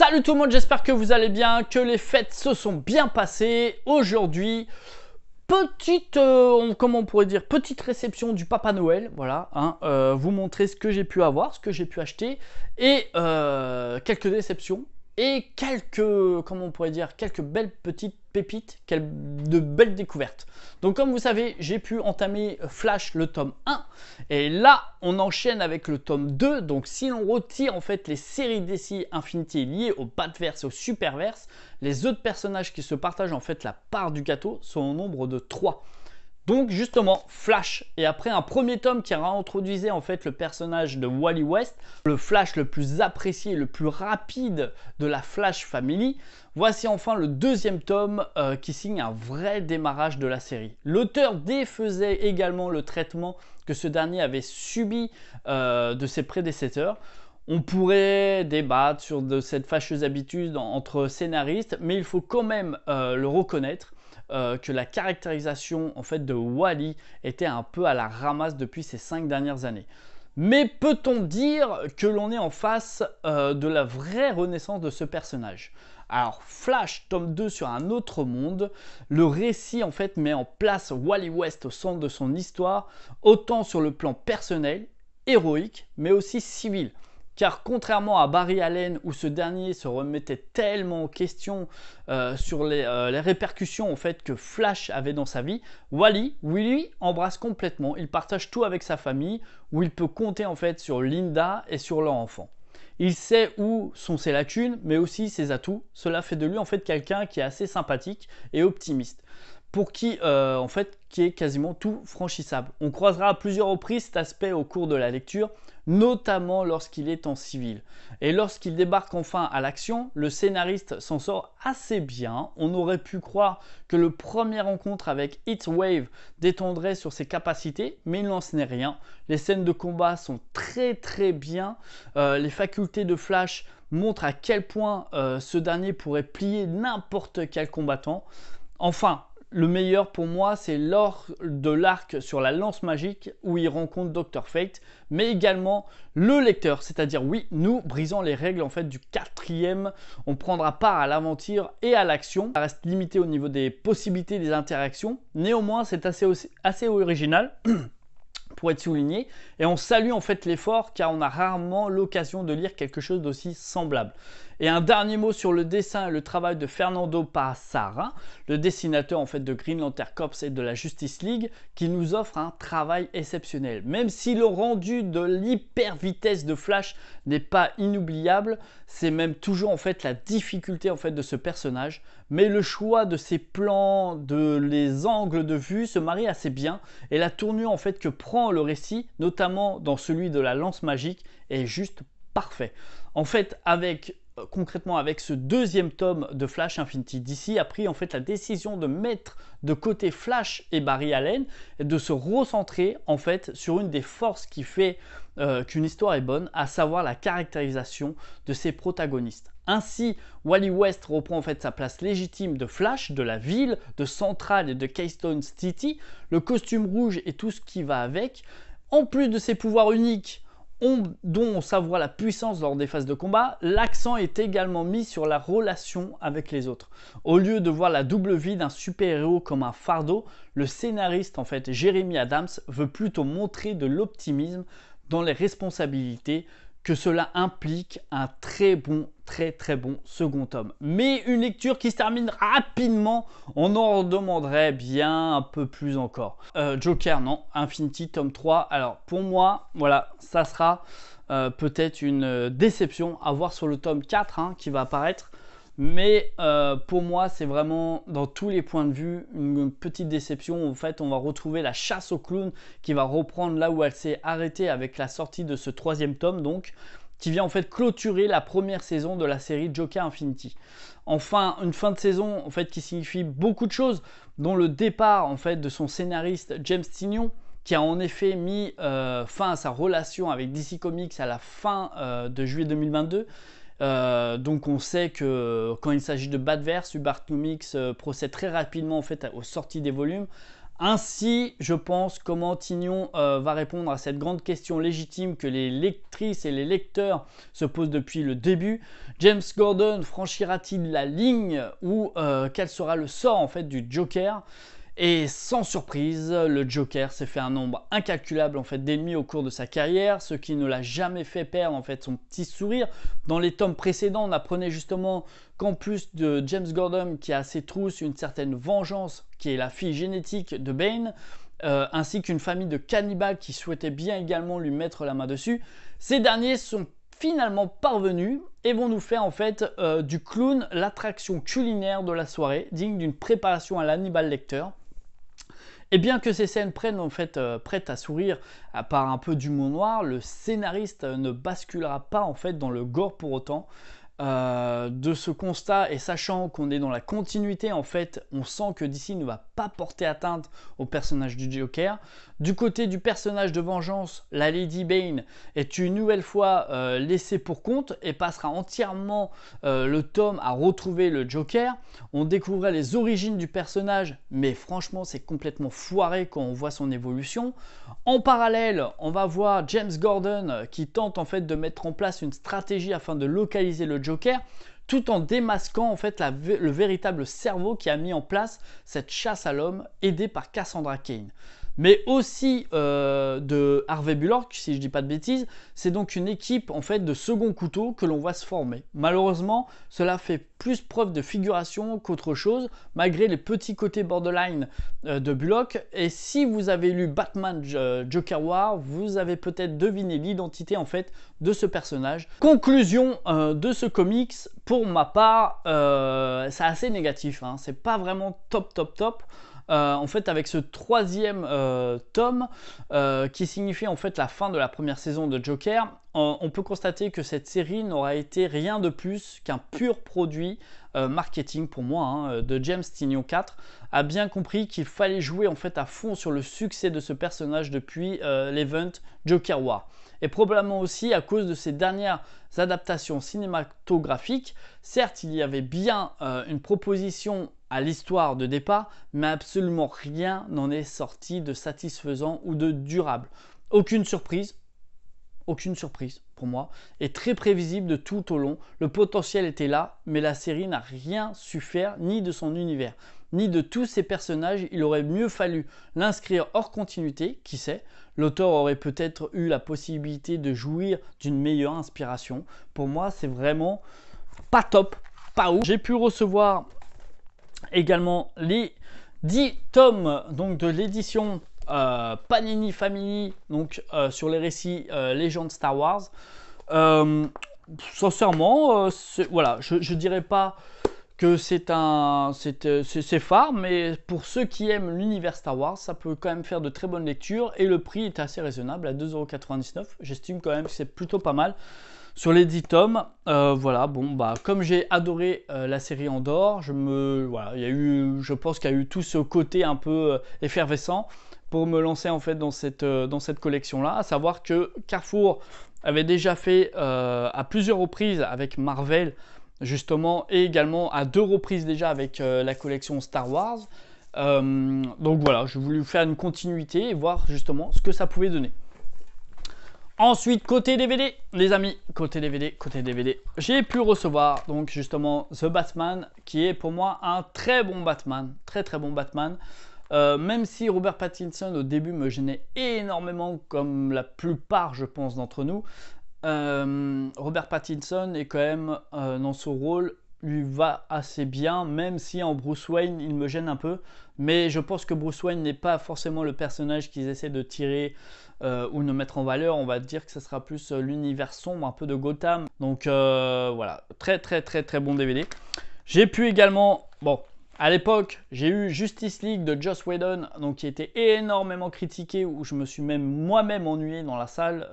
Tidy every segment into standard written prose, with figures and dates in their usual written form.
Salut tout le monde, j'espère que vous allez bien, que les fêtes se sont bien passées. Aujourd'hui, petite, comment on pourrait dire, petite réception du Papa Noël, voilà, hein, vous montrer ce que j'ai pu avoir, ce que j'ai pu acheter, et quelques déceptions, et quelques, comment on pourrait dire, quelques belles petites pépites, de belles découvertes. Donc comme vous savez, j'ai pu entamer Flash le tome 1, et là, on enchaîne avec le tome 2, donc si l'on retire en fait les séries DC Infinity liées au Batverse et au Superverse, les autres personnages qui se partagent en fait la part du gâteau sont au nombre de 3. Donc justement, Flash, et après un premier tome qui réintroduisait en fait le personnage de Wally West, le Flash le plus apprécié, le plus rapide de la Flash Family, voici enfin le deuxième tome qui signe un vrai démarrage de la série. L'auteur défaisait également le traitement que ce dernier avait subi de ses prédécesseurs. On pourrait débattre sur cette fâcheuse habitude entre scénaristes, mais il faut quand même le reconnaître. Que la caractérisation en fait de Wally était un peu à la ramasse depuis ces 5 dernières années. Mais peut-on dire que l'on est en face de la vraie renaissance de ce personnage? Alors Flash tome 2 sur un autre monde, le récit en fait met en place Wally West au centre de son histoire, autant sur le plan personnel, héroïque, mais aussi civil. Car contrairement à Barry Allen où ce dernier se remettait tellement en question sur les répercussions en fait, que Flash avait dans sa vie, Wally, lui, embrasse complètement. Il partage tout avec sa famille où il peut compter en fait sur Linda et sur leur enfant. Il sait où sont ses lacunes mais aussi ses atouts. Cela fait de lui en fait quelqu'un qui est assez sympathique et optimiste. Pour qui, en fait, qui est quasiment tout franchissable. On croisera à plusieurs reprises cet aspect au cours de la lecture, notamment lorsqu'il est en civil. Et lorsqu'il débarque enfin à l'action, le scénariste s'en sort assez bien. On aurait pu croire que le premier rencontre avec Heatwave détendrait sur ses capacités, mais il n'en est rien. Les scènes de combat sont très bien. Les facultés de Flash montrent à quel point ce dernier pourrait plier n'importe quel combattant. Enfin, le meilleur pour moi, c'est lors de l'arc sur la lance magique où il rencontre Dr Fate, mais également le lecteur, c'est-à-dire oui, nous brisons les règles en fait du 4e, on prendra part à l'aventure et à l'action. Ça reste limité au niveau des possibilités des interactions, néanmoins c'est assez original. Pour être souligné, et on salue en fait l'effort car on a rarement l'occasion de lire quelque chose d'aussi semblable. Et un dernier mot sur le dessin et le travail de Fernando Pasarin, le dessinateur en fait de Green Lantern Corps et de la Justice League, qui nous offre un travail exceptionnel. Même si le rendu de l'hyper vitesse de Flash n'est pas inoubliable, c'est même toujours en fait la difficulté en fait de ce personnage, mais le choix de ses plans, de les angles de vue se marie assez bien, et la tournure en fait que prend le récit, notamment dans celui de la lance magique, est juste parfait. En fait, concrètement avec ce deuxième tome de Flash Infinity, DC a pris en fait la décision de mettre de côté Flash et Barry Allen et de se recentrer en fait sur une des forces qui fait qu'une histoire est bonne, à savoir la caractérisation de ses protagonistes. Ainsi, Wally West reprend en fait sa place légitime de Flash, de la ville, de Central et de Keystone City, le costume rouge et tout ce qui va avec. En plus de ses pouvoirs uniques, dont on savoure la puissance lors des phases de combat, l'accent est également mis sur la relation avec les autres. Au lieu de voir la double vie d'un super-héros comme un fardeau, le scénariste en fait Jeremy Adams veut plutôt montrer de l'optimisme dans les responsabilités que cela implique un très bon second tome. Mais une lecture qui se termine rapidement, on en demanderait bien un peu plus encore. Joker, non. Infinity, tome 3. Alors pour moi, voilà, ça sera peut-être une déception à voir sur le tome 4 hein, qui va apparaître. Mais pour moi, c'est vraiment, dans tous les points de vue, une petite déception. En fait, on va retrouver la chasse au clown qui va reprendre là où elle s'est arrêtée avec la sortie de ce 3e tome, donc, qui vient en fait clôturer la première saison de la série Joker Infinity. Enfin, une fin de saison en fait qui signifie beaucoup de choses, dont le départ en fait de son scénariste James Tynion, qui a en effet mis fin à sa relation avec DC Comics à la fin de juillet 2022. Donc on sait que quand il s'agit de Batverse, Ubar Comics procède très rapidement en fait aux sorties des volumes. Ainsi, je pense, comment Tignon va répondre à cette grande question légitime que les lectrices et les lecteurs se posent depuis le début. James Gordon franchira-t-il la ligne ou quel sera le sort en fait du Joker? Et sans surprise, le Joker s'est fait un nombre incalculable en fait d'ennemis au cours de sa carrière, ce qui ne l'a jamais fait perdre en fait son petit sourire. Dans les tomes précédents, on apprenait justement qu'en plus de James Gordon qui a à ses trousses une certaine vengeance qui est la fille génétique de Bane, ainsi qu'une famille de cannibales qui souhaitait bien également lui mettre la main dessus. Ces derniers sont finalement parvenus et vont nous faire en fait du clown l'attraction culinaire de la soirée, digne d'une préparation à l'Hannibal Lecter. Et bien que ces scènes prennent en fait prêtes à sourire par un peu d'humour noir, le scénariste ne basculera pas en fait dans le gore pour autant. De ce constat et sachant qu'on est dans la continuité, en fait, on sent que DC ne va pas porter atteinte au personnage du Joker. Du côté du personnage de vengeance, la Lady Bane est une nouvelle fois laissée pour compte et passera entièrement le tome à retrouver le Joker. On découvrait les origines du personnage, mais franchement, c'est complètement foiré quand on voit son évolution. En parallèle, on va voir James Gordon qui tente en fait de mettre en place une stratégie afin de localiser le Joker, tout en démasquant en fait le véritable cerveau qui a mis en place cette chasse à l'homme, aidé par Cassandra Cain. Mais aussi de Harvey Bullock, si je dis pas de bêtises. C'est donc une équipe en fait de second couteau que l'on voit se former. Malheureusement, cela fait plus preuve de figuration qu'autre chose, malgré les petits côtés borderline de Bullock. Et si vous avez lu Batman Joker War, vous avez peut-être deviné l'identité en fait de ce personnage. Conclusion de ce comics, pour ma part, c'est assez négatif, hein. C'est pas vraiment top. En fait, avec ce troisième tome qui signifie en fait la fin de la première saison de Joker, on peut constater que cette série n'aura été rien de plus qu'un pur produit marketing pour moi, hein, de James Tynion IV a bien compris qu'il fallait jouer en fait à fond sur le succès de ce personnage depuis l'event Joker War. Et probablement aussi à cause de ses dernières adaptations cinématographiques. Certes, il y avait bien une proposition à l'histoire de départ, mais absolument rien n'en est sorti de satisfaisant ou de durable. Aucune surprise pour moi, et très prévisible de tout au long. Le potentiel était là, mais la série n'a rien su faire, ni de son univers, ni de tous ses personnages. Il aurait mieux fallu l'inscrire hors continuité, qui sait. L'auteur aurait peut-être eu la possibilité de jouir d'une meilleure inspiration. Pour moi, c'est vraiment pas top, pas ouf. J'ai pu recevoir également les 10 tomes donc, de l'édition Panini Family donc, sur les récits Légendes Star Wars. Sincèrement, voilà, je dirais pas que c'est phare, mais pour ceux qui aiment l'univers Star Wars, ça peut quand même faire de très bonnes lectures et le prix est assez raisonnable à 2,99 €. J'estime quand même que c'est plutôt pas mal. Sur les 10 tomes, voilà, bon, bah, comme j'ai adoré la série Andor, voilà, je pense qu'il y a eu tout ce côté un peu effervescent pour me lancer en fait dans cette collection-là, à savoir que Carrefour avait déjà fait à plusieurs reprises avec Marvel, justement, et également à 2 reprises déjà avec la collection Star Wars. Donc voilà, j'ai voulu faire une continuité et voir justement ce que ça pouvait donner. Ensuite, côté DVD, les amis, côté DVD, j'ai pu recevoir donc justement The Batman, qui est pour moi un très bon Batman, très bon Batman. Même si Robert Pattinson au début me gênait énormément, comme la plupart, je pense, d'entre nous, Robert Pattinson est quand même dans ce rôle, lui va assez bien, même si en Bruce Wayne il me gêne un peu. Mais je pense que Bruce Wayne n'est pas forcément le personnage qu'ils essaient de tirer ou de mettre en valeur. On va dire que ce sera plus l'univers sombre, un peu de Gotham. Donc voilà, très bon DVD. J'ai pu également, bon, à l'époque, j'ai eu Justice League de Joss Whedon, donc qui était énormément critiqué, où je me suis même moi-même ennuyé dans la salle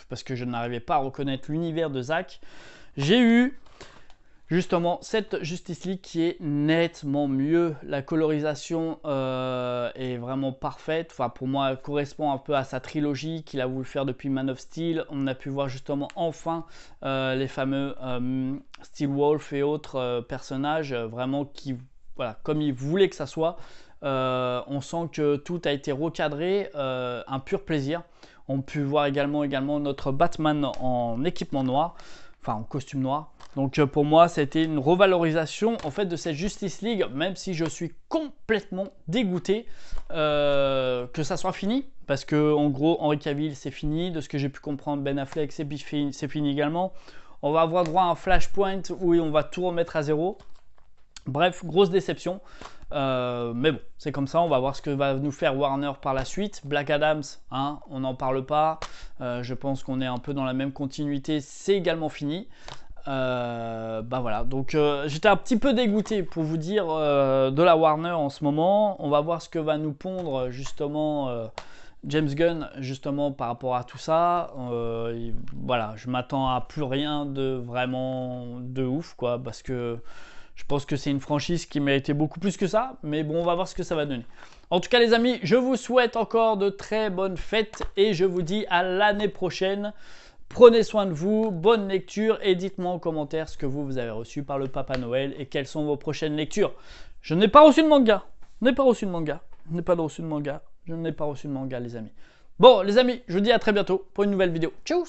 parce que je n'arrivais pas à reconnaître l'univers de Zack. J'ai eu justement cette Justice League qui est nettement mieux. La colorisation est vraiment parfaite. Enfin, pour moi, elle correspond un peu à sa trilogie qu'il a voulu faire depuis Man of Steel. On a pu voir justement enfin les fameux Steel Wolf et autres personnages vraiment qui, voilà, comme il voulait que ça soit. On sent que tout a été recadré, un pur plaisir. On peut voir également notre Batman en équipement noir, enfin en costume noir. Donc pour moi, c'était une revalorisation en fait de cette Justice League, même si je suis complètement dégoûté que ça soit fini. Parce que en gros, Henry Cavill, c'est fini. De ce que j'ai pu comprendre, Ben Affleck, c'est fini également. On va avoir droit à un Flashpoint où on va tout remettre à zéro. Bref, grosse déception. Mais bon, c'est comme ça, on va voir ce que va nous faire Warner par la suite. Black Adams, hein, on n'en parle pas. Je pense qu'on est un peu dans la même continuité, c'est également fini. Bah voilà, donc j'étais un petit peu dégoûté pour vous dire de la Warner en ce moment. On va voir ce que va nous pondre justement James Gunn justement par rapport à tout ça. Voilà, je m'attends à plus rien de vraiment de ouf quoi, parce que je pense que c'est une franchise qui méritait beaucoup plus que ça, mais bon, on va voir ce que ça va donner. En tout cas, les amis, je vous souhaite encore de très bonnes fêtes et je vous dis à l'année prochaine. Prenez soin de vous, bonne lecture et dites-moi en commentaire ce que vous avez reçu par le Papa Noël et quelles sont vos prochaines lectures. Je n'ai pas reçu de manga. Je n'ai pas reçu de manga. Je n'ai pas reçu de manga. Je n'ai pas reçu de manga, les amis. Bon, les amis, je vous dis à très bientôt pour une nouvelle vidéo. Ciao!